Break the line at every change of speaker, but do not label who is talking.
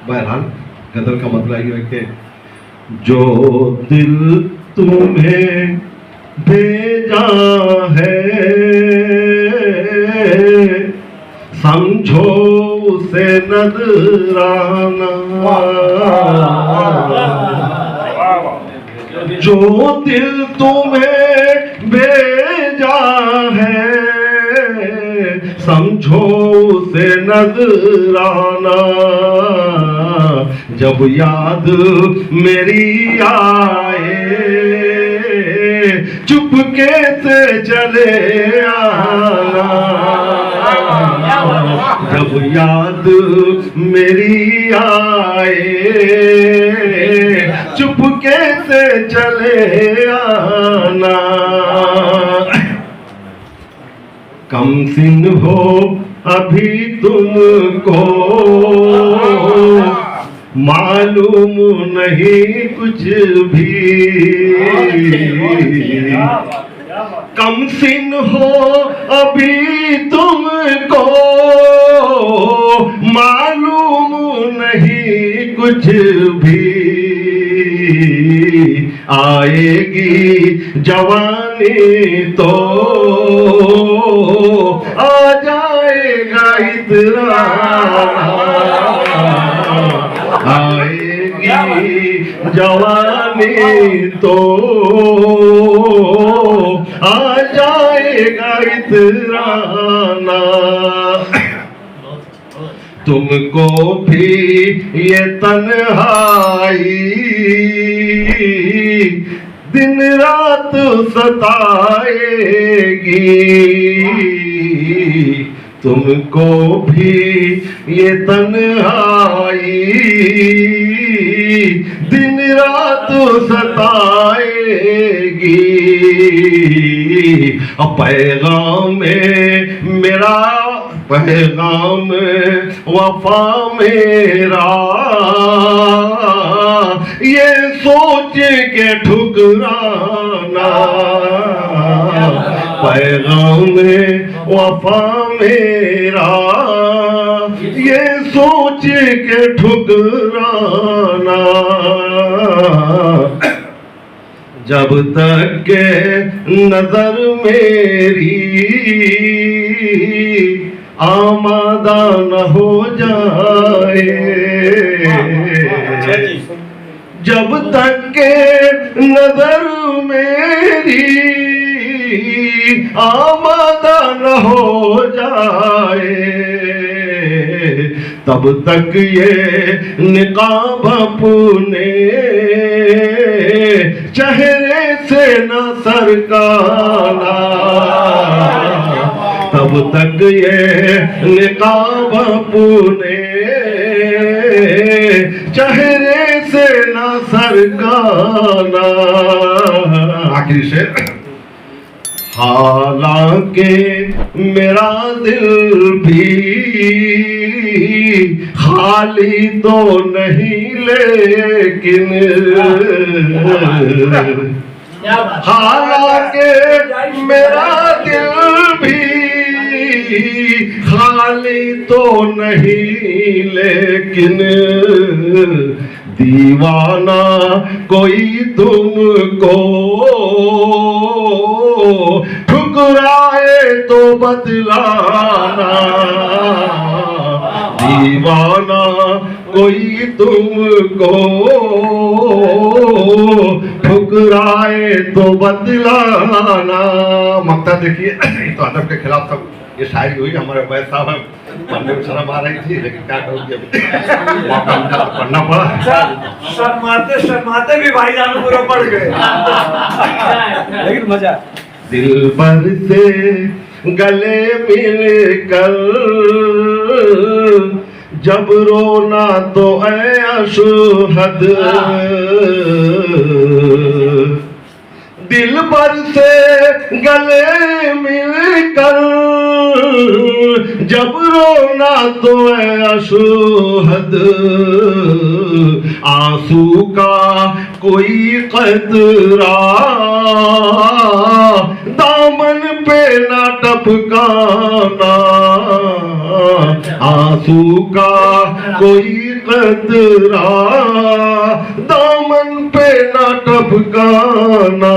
बहरहाल गजल का मतलब ये है कि जो दिल तुम्हें भेजा है समझो उसे नजराना, जो दिल तुम्हें भेजा है समझो उसे नजराना, जब याद मेरी आए चुपके से चले आना, जब याद मेरी आए चुपके से चले आना, कम सिन हो अभी तुमको मालूम नहीं कुछ भी, कम सिन हो अभी तुमको मालूम नहीं कुछ भी, आएगी जवानी तो आ जाएगा इतना, आएगी जवानी तो आ जाएगा इतराना, तुमको भी ये तन्हाई दिन रात सताएगी, तुमको भी ये तन्हाई दिन रात सताएगी, अब पैगाम मेरा पैगाम वफा मेरा ये सोच के ठुकराना, पैगाम वफा मेरा ये सोच के ठुकराना, जब तक के नजर मेरी आमादा न हो जाए, जब तक के नजर मेरी आमादा न हो जाए, तब तक ये निकाब अपने चेहरे से न सरकाना, तब तक ये निकाब अपने चेहरे से न सरकाना। आखिरी शेर, हालांकि मेरा दिल भी खाली तो नहीं लेकिन, हालांकि मेरा दिल भी खाली तो नहीं लेकिन, दीवाना कोई तुमको ठुकराए तो बदलाना, दीवाना कोई तुमको ठुकराए तो बदलाना। मक्ता देखिए, तो अदब के खिलाफ सब ये शायरी हुई। हमारे वैद साहब पढ़ने में शर्म आ रही थी, लेकिन क्या करूँगी, पढ़ना पड़ा।
शर्माते शर्माते भी भाईजान पूरा पढ़ गए, लेकिन मजा।
दिल भर से गले मिलकर जब रोना तो ऐ अशहद, दिल भर से गले मिलकर जब रोना तो ऐ अशहद, आंसू का कोई कतरा दामन पे ना टपकाना, आंसू का कोई कतरा दामन पे ना टपकाना।